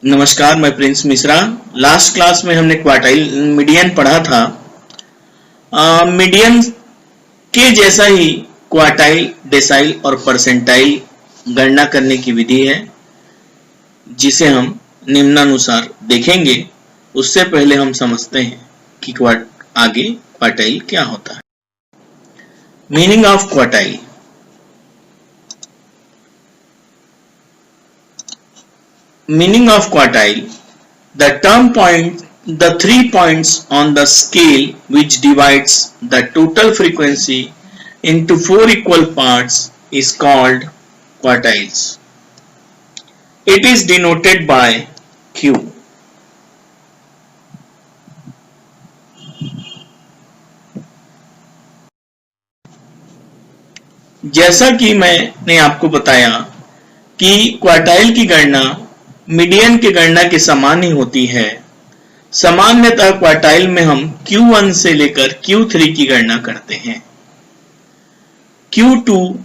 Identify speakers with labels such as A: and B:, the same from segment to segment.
A: नमस्कार, मैं Prince Mishra. Last class में हमने क्वार्टाइल मीडियन पढ़ा था। मीडियन के जैसा ही क्वार्टाइल, डेसाइल और परसेंटाइल गणना करने की विधि है, जिसे हम निम्नानुसार देखेंगे। उससे पहले हम समझते हैं कि आगे क्वार्टाइल क्या होता है। Meaning of quartile. Meaning of quartile: the the 3 points on the scale which divides the total frequency into 4 equal parts is called quartiles. It is denoted by Q. जैसा कि मैंने आपको बताया कि क्वार्टाइल की गणना मीडियन की गणना के समान ही होती है। सामान्यतः क्वार्टाइल में हम Q1 से लेकर Q3 की गणना करते हैं। Q2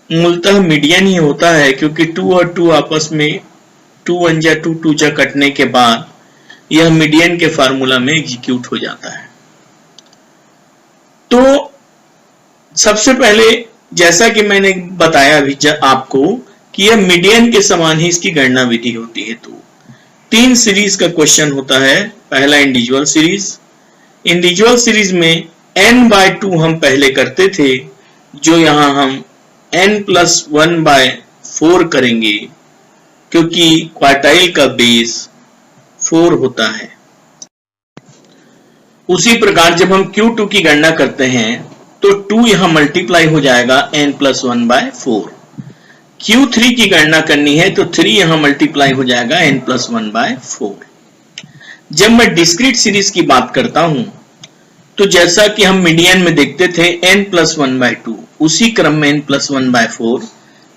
A: मूलतः मीडियन ही होता है, क्योंकि 2 और 2 आपस में 2 1 जा 2 2 जा कटने के बाद यह मीडियन के फार्मूला में एग्जीक्यूट हो जाता है। तो सबसे पहले, जैसा कि मैंने बताया अभी आपको कि यह मीडियन के समान ही इसकी गणना विधि होती है। तो 3 सीरीज का क्वेश्चन होता है। पहला इंडिविजुअल सीरीज। इंडिविजुअल सीरीज में n/2 हम पहले करते थे, जो यहां हम n+1/4 करेंगे, क्योंकि क्वार्टाइल का बेस 4 होता है। उसी प्रकार जब हम Q2 की गणना करते हैं तो 2 यहां मल्टीप्लाई हो जाएगा n+1/4। Q3 की गणना करनी है तो 3 यहां मल्टीप्लाई हो जाएगा n+1/4। जब मैं डिस्क्रीट सीरीज की बात करता हूं तो जैसा कि हम मीडियन में देखते थे n+1/2, उसी क्रम में n+1/4,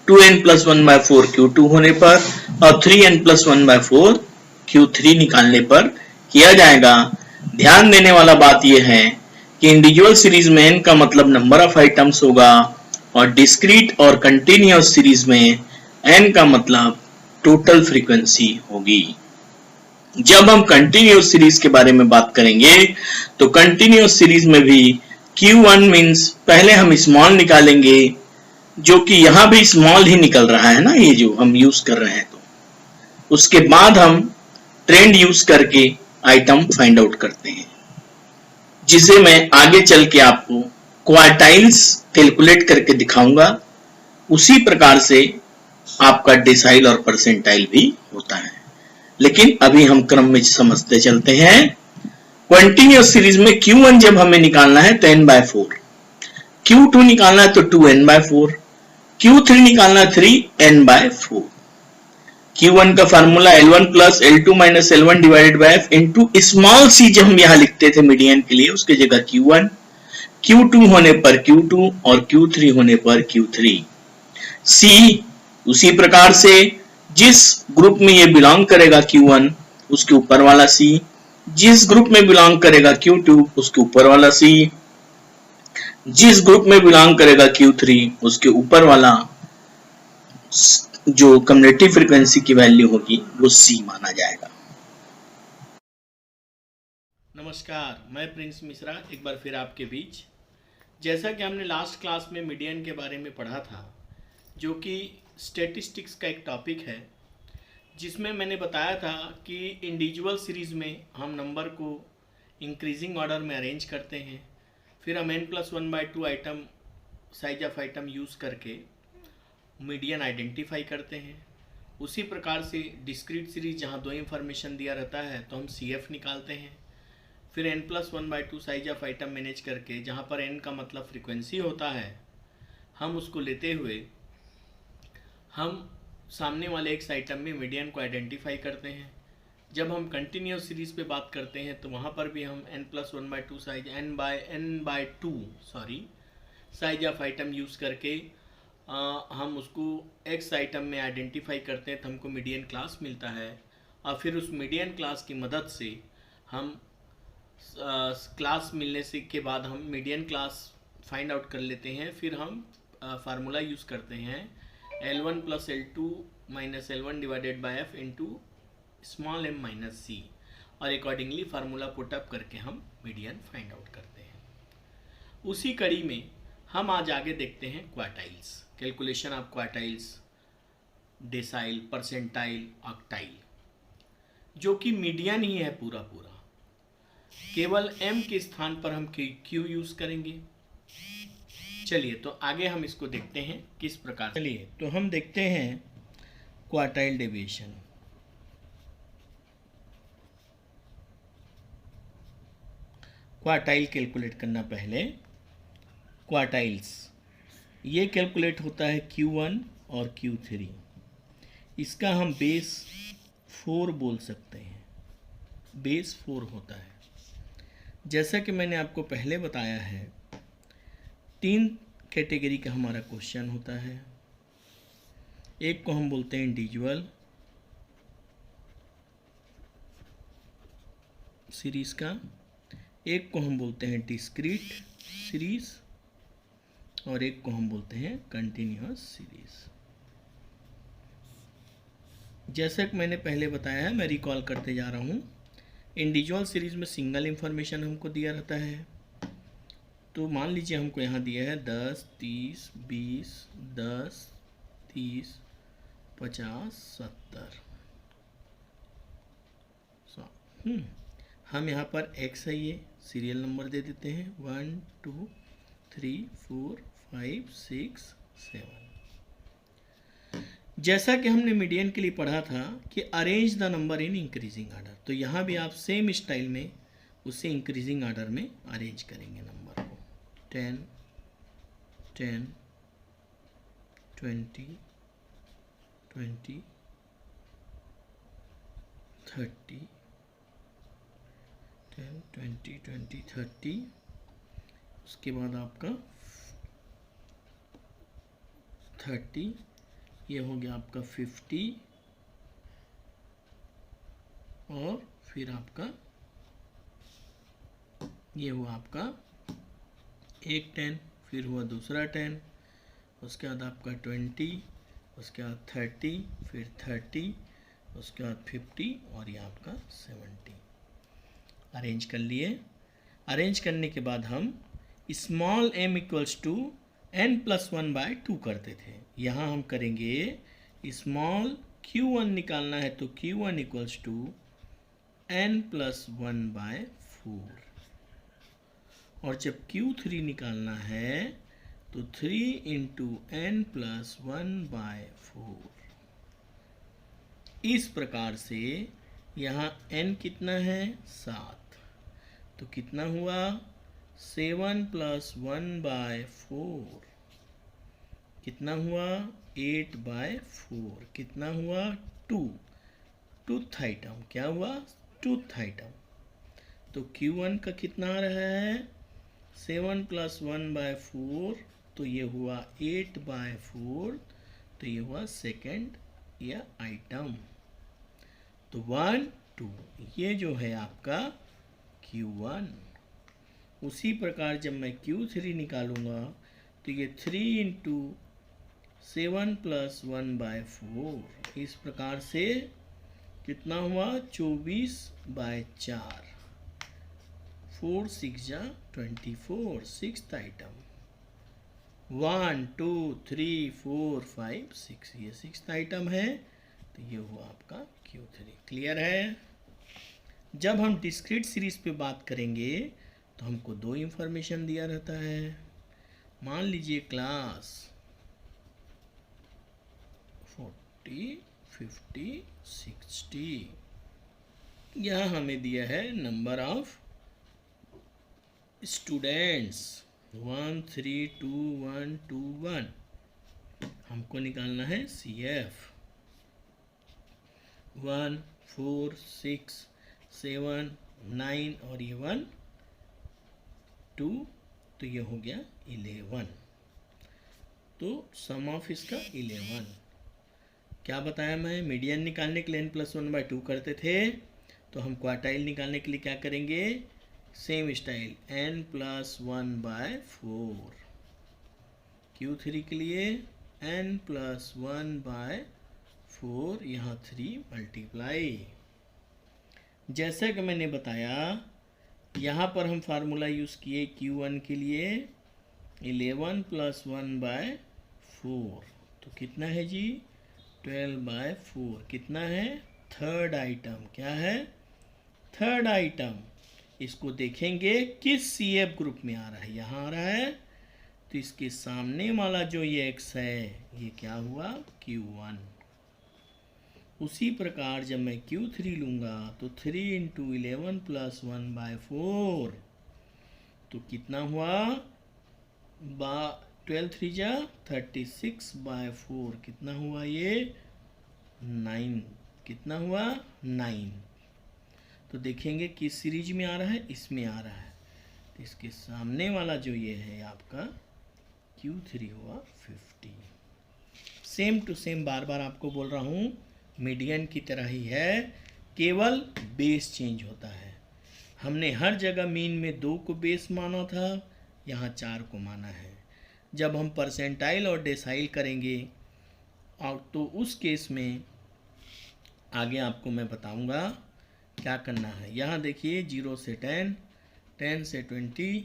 A: 2n+1/4 Q2 होने पर और 3n+1/4 Q3 निकालने पर किया जाएगा। ध्यान देने वाला बात यह है कि इंडिविजुअल सीरीज में n का मतलब नंबर ऑफ आइटम्स होगा और डिस्क्रीट और कंटिन्यूअस सीरीज में n का मतलब टोटल फ्रीक्वेंसी होगी। जब हम कंटिन्यूअस सीरीज के बारे में बात करेंगे तो कंटिन्यूअस सीरीज में भी Q1 मींस पहले हम स्मॉल निकालेंगे, जो कि यहां भी स्मॉल ही निकल रहा है ना, ये जो हम यूज कर रहे हैं। तो उसके बाद हम ट्रेंड यूज करके आइटम फाइंड आउट करते हैं, जिसे मैं आगे चल के आपको क्वार्टाइल्स कैलकुलेट करके दिखाऊंगा। उसी प्रकार से आपका डेसाइल और परसेंटाइल भी होता है, लेकिन अभी हम क्रम में समझते चलते हैं। कंटिन्यूअस सीरीज में Q1 जब हमें निकालना है तो n/4, Q2 निकालना है तो 2n/4, Q3 निकालना है 3n/4। Q1 का formula L1 plus L2 minus L1 divided by F into small c जब हम यहां लिखते थे मीडियन के लिए, उसके जगह Q1, Q2 होने पर Q2 और Q3 होने पर Q3। C उसी प्रकार से जिस ग्रुप में ये बिलोंग करेगा Q1, उसके ऊपर वाला C, जिस ग्रुप में बिलोंग करेगा Q2, उसके ऊपर वाला C, जिस ग्रुप में बिलोंग करेगा Q3, उसके ऊपर वाला जो कम्युलेटिव फ्रीक्वेंसी की वैल्यू होगी वो C माना जाएगा। नमस्कार, मैं प्रिंस मिश्रा एक बार फिर आपके बीच। जैसा कि हमने लास्ट क्लास में मीडियन के बारे में पढ़ा था, जो कि स्टैटिस्टिक्स का एक टॉपिक है, जिसमें मैंने बताया था कि इंडिविजुअल सीरीज़ में हम नंबर को इंक्रीजिंग ऑर्डर में अरेंज करते हैं, फिर हम n+1/2 item size of item use करके मीडियन आइडेंटिफाई करते हैं। उसी प्रकार से डिस्क्रीट सीरीज जहाँ 2 इंफॉर्मेशन दिया रहता है तो हम CF निकालते हैं। फिर n+1/2 size of item manage करके, जहाँ पर n का मतलब फ्रीक्वेंसी होता है, हम उसको लेते हुए हम सामने वाले एक आइटम में मीडियन को आइडेंटिफाई करते हैं। जब हम कंटिन्यूअस सीरीज़ पे बात करते हैं तो वहाँ पर भी हम n+1/2 size n/2 size of item use करके हम उसको x आइटम में आइडेंटिफाई करते हैं, तो हमको मीडियन क्लास मिलता है। और फिर उस मीडियन क्लास की मदद से हम क्लास मिलने से के बाद हम मीडियन क्लास फाइंड आउट कर लेते हैं। फिर हम फार्मूला यूज़ करते हैं L1 plus L2 minus L1 divided by F into small m minus C, और अकॉर्डिंगली फार्मूला पुट अप करके हम मीडियन फाइंड आउट करते हैं। उसी कड़ी में हम आज आगे देखते हैं quartiles, calculation of quartiles, decyl, percentile, octyl, जो कि मीडियन ही है पूरा पूरा। केवल m के स्थान पर हम q यूज करेंगे। चलिए तो आगे हम इसको देखते हैं किस प्रकार। चलिए तो हम देखते हैं क्वार्टाइल डेविएशन। क्वार्टाइल कैलकुलेट करना, पहले क्वार्टाइल्स ये कैलकुलेट होता है Q1 और Q3। इसका हम बेस 4 बोल सकते हैं, बेस 4 होता है। जैसा कि मैंने आपको पहले बताया है, 3 कैटेगरी का हमारा क्वेश्चन होता है। एक को हम बोलते हैं इंडिविजुअल सीरीज का, एक को हम बोलते हैं डिस्क्रीट सीरीज, और एक को हम बोलते हैं कंटिन्यूअस सीरीज। जैसा कि मैंने पहले बताया है, मैं रिकॉल करते जा रहा हूँ। इंडिविजुअल सीरीज में सिंगल इंफॉर्मेशन हमको दिया रहता है। तो मान लीजिए हमको यहाँ दिया है 10, 30, 20, 10, 30, 50, 70। हम यहाँ पर x है, ये सीरियल नंबर दे देते हैं 1, 2, 3, 4, 5, 6, 7। जैसा कि हमने मीडियन के लिए पढ़ा था कि arrange the number in increasing order, तो यहाँ भी आप सेम स्टाइल में उसे इंक्रीजिंग ऑर्डर में अरेंज करेंगे नंबर को। 10, 10, 20, 20, 30, 10, 20, 20, 30। उसके बाद आपका 30, ये हो गया आपका 50, और फिर आपका ये हुआ आपका एक 10, फिर हुआ दूसरा 10, उसके बाद आपका 20, उसके बाद 30, फिर 30, उसके बाद 50, और ये आपका 70। अरेंज कर लिए। अरेंज करने के बाद हम small m equals to n+1/2 करते थे। यहाँ हम करेंगे स्मॉल q1 निकालना है तो q1 इक्वल्स टू n+1/4, और जब Q3 निकालना है तो 3 इंटू n+1/4। इस प्रकार से यहाँ n कितना है 7, तो कितना हुआ 7+1/4, कितना हुआ 8/4, कितना हुआ 2, टूथ आइटम, क्या हुआ टूथ आइटम। तो Q1 का कितना आ रहा है 7+1/4, तो ये हुआ 8/4, तो ये हुआ सेकेंड या आइटम। तो 1, 2 ये जो है आपका Q1। उसी प्रकार जब मैं Q3 निकालूंगा तो ये 3 इंटू 7+1/4, इस प्रकार से कितना हुआ 24/4, 4 6 जा 24, सिक्स्थ आइटम। 1 2 3 4 5 6, ये सिक्स्थ आइटम है, तो ये हुआ आपका Q3। क्लियर है। जब हम डिस्क्रीट सीरीज पे बात करेंगे तो हमको 2 इंफॉर्मेशन दिया रहता है। मान लीजिए क्लास 40, 50, 60, यहाँ हमें दिया है नंबर ऑफ स्टूडेंट्स 1 3 2 1 2 1। हमको निकालना है CF 1 4 6 7 9, और ये 1 2, तो ये हो गया 11। तो सम ऑफ इसका 11। क्या बताया मैं, मीडियन निकालने के लिए n+1/2 करते थे, तो हम क्वार्टाइल निकालने के लिए क्या करेंगे, सेम स्टाइल n+1/4। Q3 के लिए n+1/4, यहाँ 3 मल्टीप्लाई। जैसा कि मैंने बताया यहाँ पर हम फार्मूला यूज़ किए Q1 के लिए 11 + 1/4, तो कितना है जी 12/4। कितना है थर्ड आइटम, क्या है थर्ड आइटम। इसको देखेंगे किस CF ग्रुप में आ रहा है, यहाँ आ रहा है, तो इसके सामने वाला जो ये x है ये क्या हुआ Q1। उसी प्रकार जब मैं Q3 लूँगा तो 3 × 11 + 1/4, तो कितना हुआ 12 3 जा 36/4, कितना हुआ ये 9, कितना हुआ 9। तो देखेंगे किस सीरीज में आ रहा है, इसमें आ रहा है, तो इसके सामने वाला जो ये है आपका Q3 हुआ 50। सेम टू सेम बार बार आपको बोल रहा हूँ, मीडियन की तरह ही है, केवल बेस चेंज होता है। हमने हर जगह मीन में 2 को बेस माना था, यहाँ 4 को माना है। जब हम परसेंटाइल और डेसाइल करेंगे और तो उस केस में आगे आपको मैं बताऊंगा क्या करना है। यहाँ देखिए 0 से 10, 10 से 20,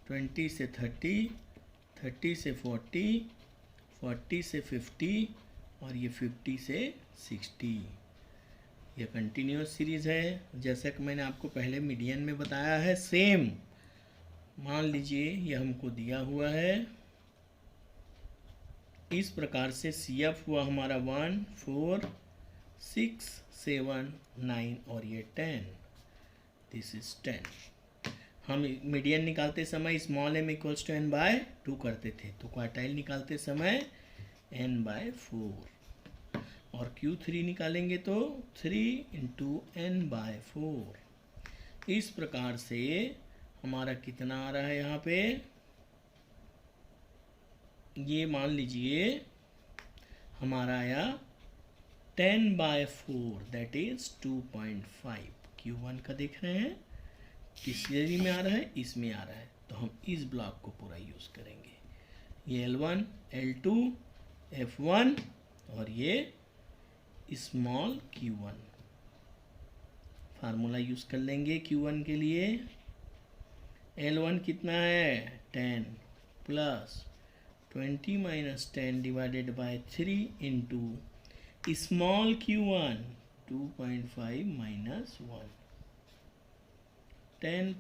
A: 20 से 30, 30 से 40, 40 से 50 और ये 50 से 60। ये कंटिन्यूस सीरीज़ है, जैसा कि मैंने आपको पहले मीडियन में बताया है। सेम मान लीजिए ये हमको दिया हुआ है, इस प्रकार से CF हुआ हमारा 1 4 6 7 9 और ये 10, दिस इज 10। हम मीडियन निकालते समय स्मॉल m = n/2 करते थे, तो क्वार्टाइल निकालते समय n/4 और Q3 निकालेंगे तो 3 × n/4। इस प्रकार से हमारा कितना आ रहा है यहाँ पे, ये मान लीजिए हमारा आया 10/4, दैट इज 2.5। Q1 का देख रहे हैं किस सीरीज में आ रहा है, इसमें आ रहा है, तो हम इस ब्लॉक को पूरा यूज करेंगे। ये L1 L2 F1 और ये स्मॉल Q1 फार्मूला यूज कर लेंगे। Q1 के लिए L1 कितना है 10 + 20 - 10 / 3 × स्मॉल Q1 2.5 - 1, 10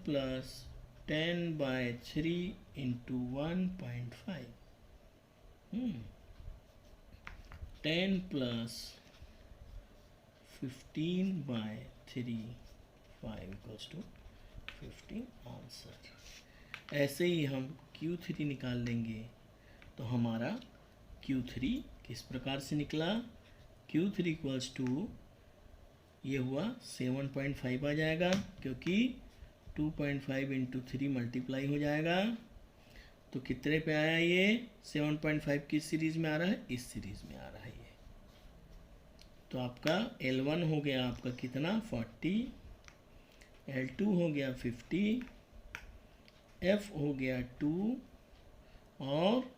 A: + 10/3 × 1.5, 10 + 15/3 5 = 15 आंसर। ऐसे ही हम Q3 निकाल लेंगे, तो हमारा Q3 किस प्रकार से निकला, Q3 = ये हुआ 7.5 आ जाएगा, क्योंकि 2.5 × 3 मल्टीप्लाई हो जाएगा, तो कितने पे आया ये 7.5 किस सीरीज में आ रहा है, इस सीरीज में आ रहा है ये। तो आपका L1 हो गया आपका कितना 40, L2 हो गया 50, F हो गया 2 और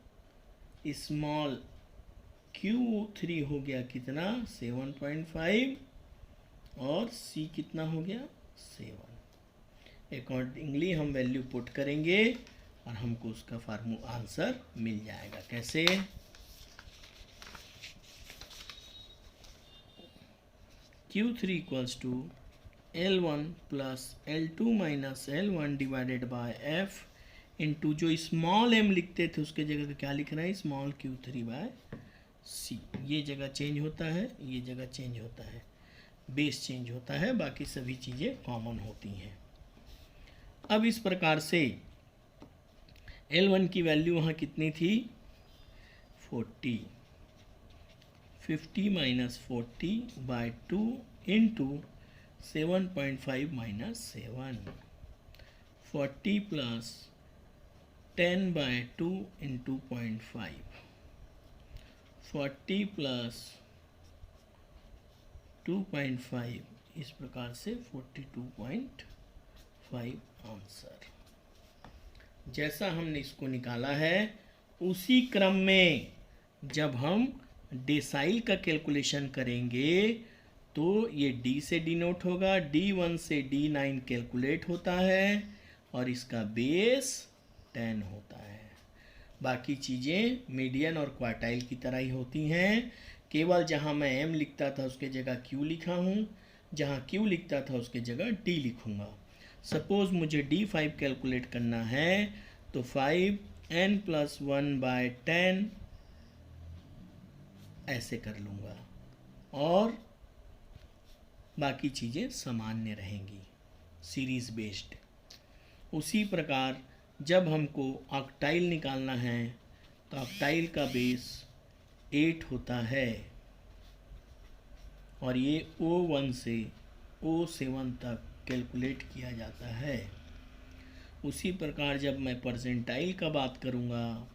A: स्मॉल Q3 हो गया कितना 7.5 और C कितना हो गया 7। अकॉर्डिंगली हम वैल्यू पुट करेंगे और हमको उसका आंसर मिल जाएगा। कैसे, Q3 = L1 + L2 - L1 / F into जो स्मॉल m लिखते थे उसके जगह क्या लिख रहे हैं स्मॉल Q3/C। ये जगह चेंज होता है, ये जगह चेंज होता है, बेस चेंज होता है, बाकी सभी चीज़ें कॉमन होती हैं। अब इस प्रकार से L1 की वैल्यू वहाँ कितनी थी 40, 50 - 40/2 × 7.5 - 7, 40 + 10/2 × 2.5, 40 + 2.5, इस प्रकार से 42.5 आंसर। जैसा हमने इसको निकाला है उसी क्रम में जब हम डेसाइल का कैलकुलेशन करेंगे तो ये D से डिनोट होगा, D1 से D9 कैलकुलेट होता है और इसका बेस 10 होता है। बाकी चीज़ें मीडियन और क्वार्टाइल की तरह ही होती हैं, केवल जहाँ मैं M लिखता था उसके जगह Q लिखा हूँ, जहाँ Q लिखता था उसके जगह D लिखूँगा। सपोज़ मुझे D5 कैलकुलेट करना है तो 5n+1/10 ऐसे कर लूँगा और बाकी चीज़ें सामान्य रहेंगी सीरीज़ बेस्ड। उसी प्रकार जब हमको ऑक्टाइल निकालना है तो ऑक्टाइल का बेस 8 होता है और ये O1 से O7 तक कैलकुलेट किया जाता है। उसी प्रकार जब मैं परसेंटाइल का बात करूँगा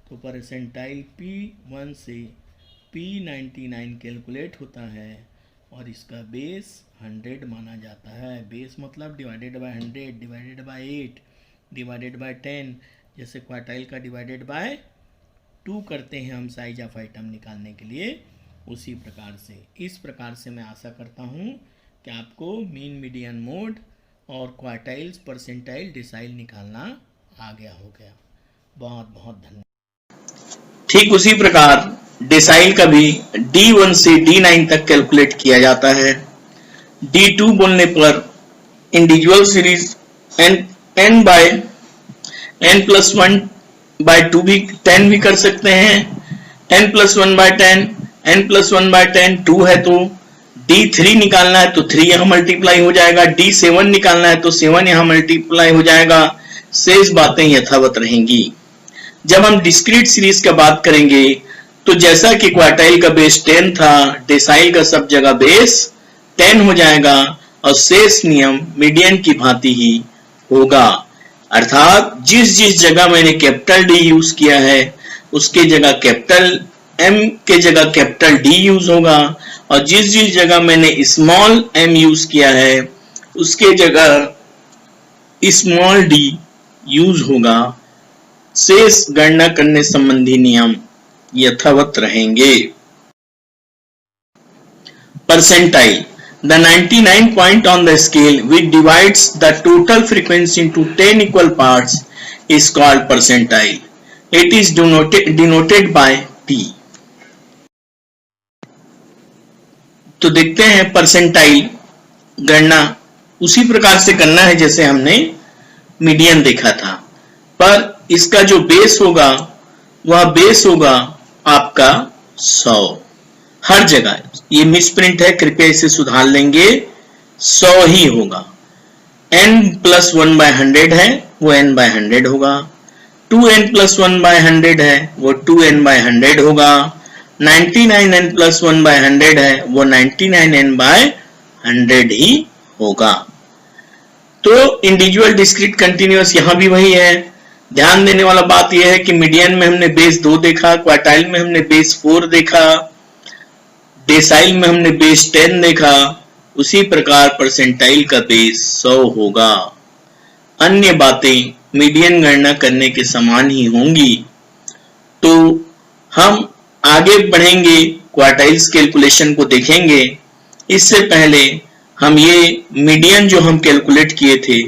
A: तो परसेंटाइल P1 से P99 कैलकुलेट होता है और इसका बेस 100 माना जाता है। बेस मतलब divided by 100 divided by 8 divided by 10, जैसे क्वार्टाइल का डिवाइडेड बाय 2 करते हैं हम साइज ऑफ आइटम निकालने के लिए, उसी प्रकार से। इस प्रकार से मैं आशा करता हूँ कि आपको मीन, मीडियन, मोड और क्वार्टाइल्स, परसेंटाइल, डिसाइल निकालना आ गया होगा। बहुत बहुत धन्यवाद। ठीक उसी प्रकार डिसाइल का भी D1 से D9 तक कैलकुलेट किया जाता है। D2 बोलने पर individual series n bye n+1/2 भी 10 भी कर सकते हैं। n+1/10 n+1/10 2 है तो D3 निकालना है तो 3 यहाँ मल्टीप्लाई हो जाएगा, D7 निकालना है तो 7 यहाँ मल्टीप्लाई हो जाएगा। शेष बातें यथावत रहेंगी। जब हम डिस्क्रीट सीरीज का बात करेंगे तो जैसा कि क्वार्टाइल का बेस 10 था, डेसाइल का सब जगह बेस 10 हो जाएगा और शेष नियम मीडियन की भांति ही होगा। अर्थात जिस जिस जगह मैंने कैपिटल D यूज किया है उसके जगह कैपिटल M के जगह कैपिटल D यूज होगा और जिस जिस जगह मैंने स्मॉल m यूज किया है उसके जगह स्मॉल d यूज होगा। शेष गणना करने संबंधी नियम यथावत रहेंगे। Percentile, the 99 point on the scale which divides the total frequency into 10 equal parts is called percentile. It is denoted by P. तो देखते हैं परसेंटाइल गणना उसी प्रकार से करना है जैसे हमने मीडियन देखा था, पर इसका जो बेस होगा वह बेस होगा आपका 100 हर जगह। ये मिसप्रिंट है, कृपया इसे सुधार लेंगे, 100 ही होगा। n+1/100 है वो n/100 होगा, 2n+1/100 है वो 2n/100 होगा, 99n+1/100 है वो 99n/100 ही होगा। तो इंडिविजुअल, डिस्क्रीट, कंटिन्यूअस यहां भी वही है। ध्यान देने वाला बात यह है कि मीडियन में हमने बेस 2 देखा, क्वार्टाइल में हमने बेस 4 देखा, डेसाइल में हमने बेस 10 देखा, उसी प्रकार परसेंटाइल का बेस 100 होगा। अन्य बातें मीडियन गणना करने के समान ही होंगी। तो हम आगे बढ़ेंगे, क्वार्टाइल्स कैलकुलेशन को देखेंगे। इससे पहले हम ये मीडियन जो हम कैलकुलेट किए थे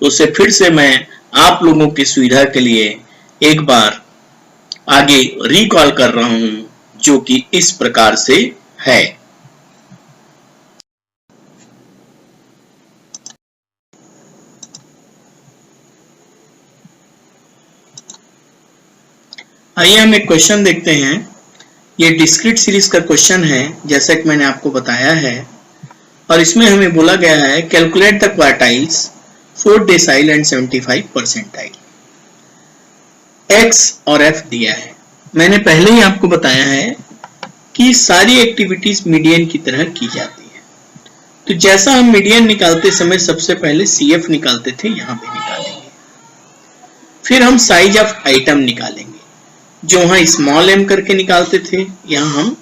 A: उसे फिर से मैं आप लोगों की सुविधा के लिए एक बार आगे रिकॉल कर रहा हूं, जो कि इस प्रकार से है। आइए हम एक क्वेश्चन देखते हैं। ये डिस्क्रीट सीरीज का क्वेश्चन है जैसा कि मैंने आपको बताया है, और इसमें हमें बोला गया है calculate the quartiles 4 decyl and 75 percentile. x और f दिया है। मैंने पहले ही आपको बताया है कि सारी एक्टिविटीज मीडियन की तरह की जाती है। तो जैसा हम मीडियन निकालते समय सबसे पहले CF निकालते थे, यहां पे निकालेंगे। फिर हम साइज ऑफ आइटम निकालेंगे, जो वहां स्मॉल m करके निकालते थे, यहां हम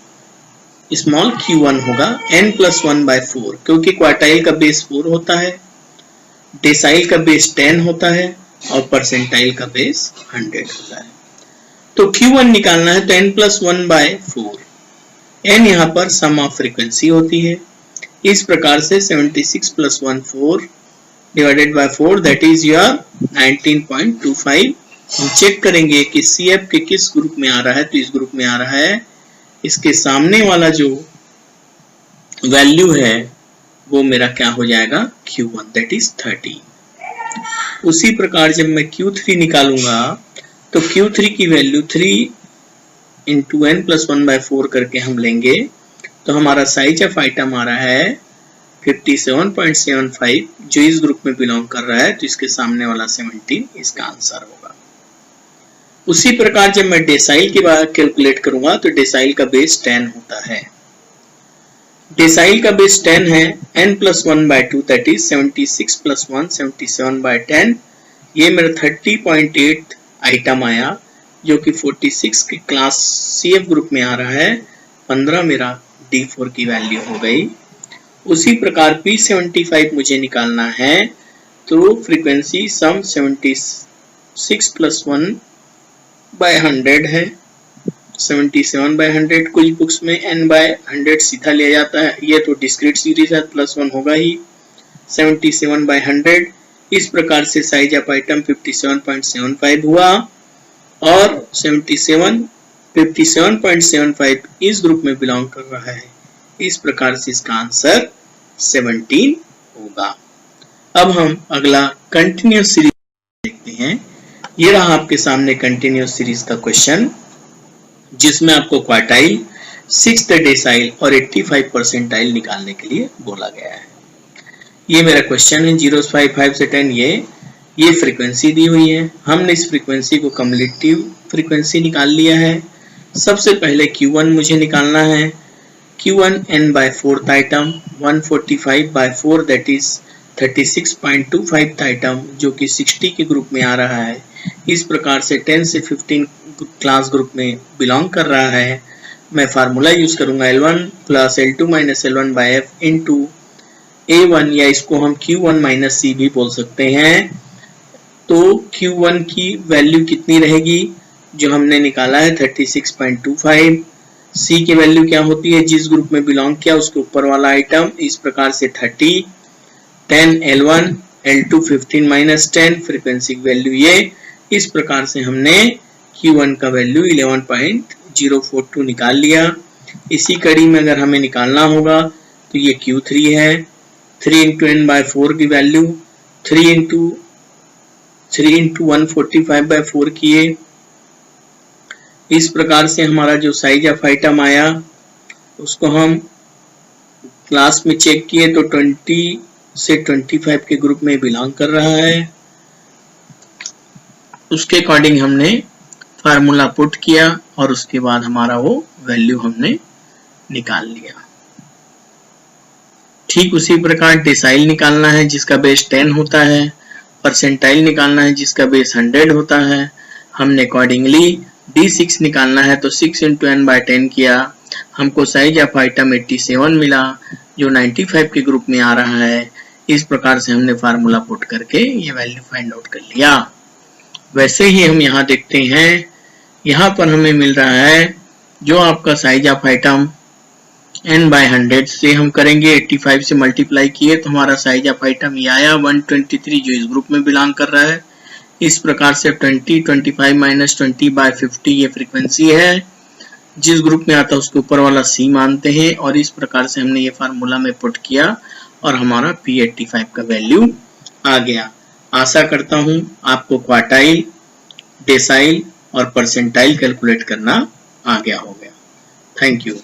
A: स्मॉल q1 होगा n+1/4, क्योंकि क्वार्टाइल का बेस 4 होता है, डेसाइल का बेस 10 होता है और परसेंटाइल का बेस 100 होता है। तो Q1 निकालना है तो n+1/4, n यहाँ पर सम ऑफ फ्रीक्वेंसी होती है इस प्रकार से 76 plus 1 4 divided by 4 that is your 19.25। हम चेक करेंगे कि CF के किस ग्रुप में आ रहा है, तो इस ग्रुप में आ रहा है। इसके सामने वाला जो वैल्यू है वो मेरा क्या हो जाएगा, Q1 दैट इज 30। उसी प्रकार जब मैं Q3 निकालूंगा तो Q3 की वैल्यू 3 इंटू n प्लस 1/4 करके हम लेंगे तो हमारा साइज ऑफ आइटम आ रहा है 57.75, जो इस ग्रुप में बिलोंग कर रहा है, तो इसके सामने वाला 17 इसका आंसर होगा। उसी प्रकार जब मैं डेसाइल की बात कैलकुलेट करूंगा तो डेसाइल का बेस 10 होता है। डेसाइल का बेस 10 है, n plus 1/2 that is 76 plus 1 77/10। ये मेरा 30.8 आइटम आया जो कि 46 की क्लास CF ग्रुप में आ रहा है। 15 मेरा D4 की वैल्यू हो गई। उसी प्रकार P75 मुझे निकालना है तो फ्रीक्वेंसी सम 76 प्लस 1/100 है, 77/100। कुछ बुक्स में n/100 सीधा लिया जाता है, ये तो डिस्क्रीट सीरीज है, प्लस 1 होगा ही। 77/100। इस प्रकार से साइज ऑफ आइटम 57.75 हुआ और 57.75 इस ग्रुप में बिलोंग कर रहा है। इस प्रकार से इसका आंसर 17 होगा। अब हम अगला कंटिन्यूअस सीरीज देखते हैं। ये रहा आपके सामने कंटिन्यूअस सीरीज का क्वेश्चन, जिसमें आपको क्वार्टाइल, 6th डेसाइल और 85 परसेंटाइल निकालने के लिए बोला गया है। ये मेरा क्वेश्चन है 0 से 5 से 10। ये फ्रीक्वेंसी दी हुई है। हमने इस फ्रीक्वेंसी को कम्युलेटिव फ्रीक्वेंसी निकाल लिया है। सबसे पहले Q1 मुझे निकालना है। Q1 n/4 item 145/4 that is 36.25 item, जो कि 60 के ग्रुप में आ रहा है। इस प्रकार से 10 से 15 क्लास ग्रुप में बिलोंग कर रहा है। मैं फार्मूला यूज करूंगा L1 plus L2 minus L1/F into A1, या इसको हम Q1 माइनस C भी बोल सकते हैं। तो Q1 की वैल्यू कितनी रहेगी, जो हमने निकाला है 36.25। C की वैल्यू क्या होती है, जिस ग्रुप में बिलोंग किया उसके ऊपर वाला आइटम। इस प्रकार से 30, 10 L1, L2 15 माइनस 10, फ्रीक्वेंसी की वैल्यू ये। इस प्रकार से हमने Q1 का वैल्यू 11.042 निकाल लिया। इसी कड़ी में अगर हमें निकालना होगा तो ये Q3 है। 3 इंटू n/4 की वैल्यू 3 इंटू 145/4 किए। इस प्रकार से हमारा जो साइज ऑफ आइटम आया उसको हम क्लास में चेक किए तो 20 से 25 के ग्रुप में बिलोंग कर रहा है। उसके अकॉर्डिंग हमने फार्मूला पुट किया और उसके बाद हमारा वो वैल्यू हमने निकाल लिया। ठीक उसी प्रकार डेसाइल निकालना है जिसका बेस 10 होता है, परसेंटाइल निकालना है जिसका बेस 100 होता है। हमने अकॉर्डिंगली D6 निकालना है तो 6 इंटू n/10 किया। हमको साइज ऑफ आइटम 87 मिला, जो 95 के ग्रुप में आ रहा है। इस प्रकार से हमने फार्मूला पुट करके ये वैल्यू फाइंड आउट कर लिया। वैसे ही हम यहाँ देखते हैं, यहाँ पर हमें मिल रहा है जो आपका साइज ऑफ आइटम n/100 से हम करेंगे 85 से मल्टीप्लाई किए तो हमारा साइज ऑफ आइटम ये आया 123, जो इस ग्रुप में बिलोंग कर रहा है। इस प्रकार से 20, 25 माइनस 20/50 ये फ्रीक्वेंसी है। जिस ग्रुप में आता है उसके ऊपर वाला C मानते हैं और इस प्रकार से हमने ये फार्मूला में पुट किया और हमारा P85 का वैल्यू आ गया। आशा करता हूं आपको क्वार्टाइल, डेसाइल और परसेंटाइल कैलकुलेट करना आ गया होगा। Thank you.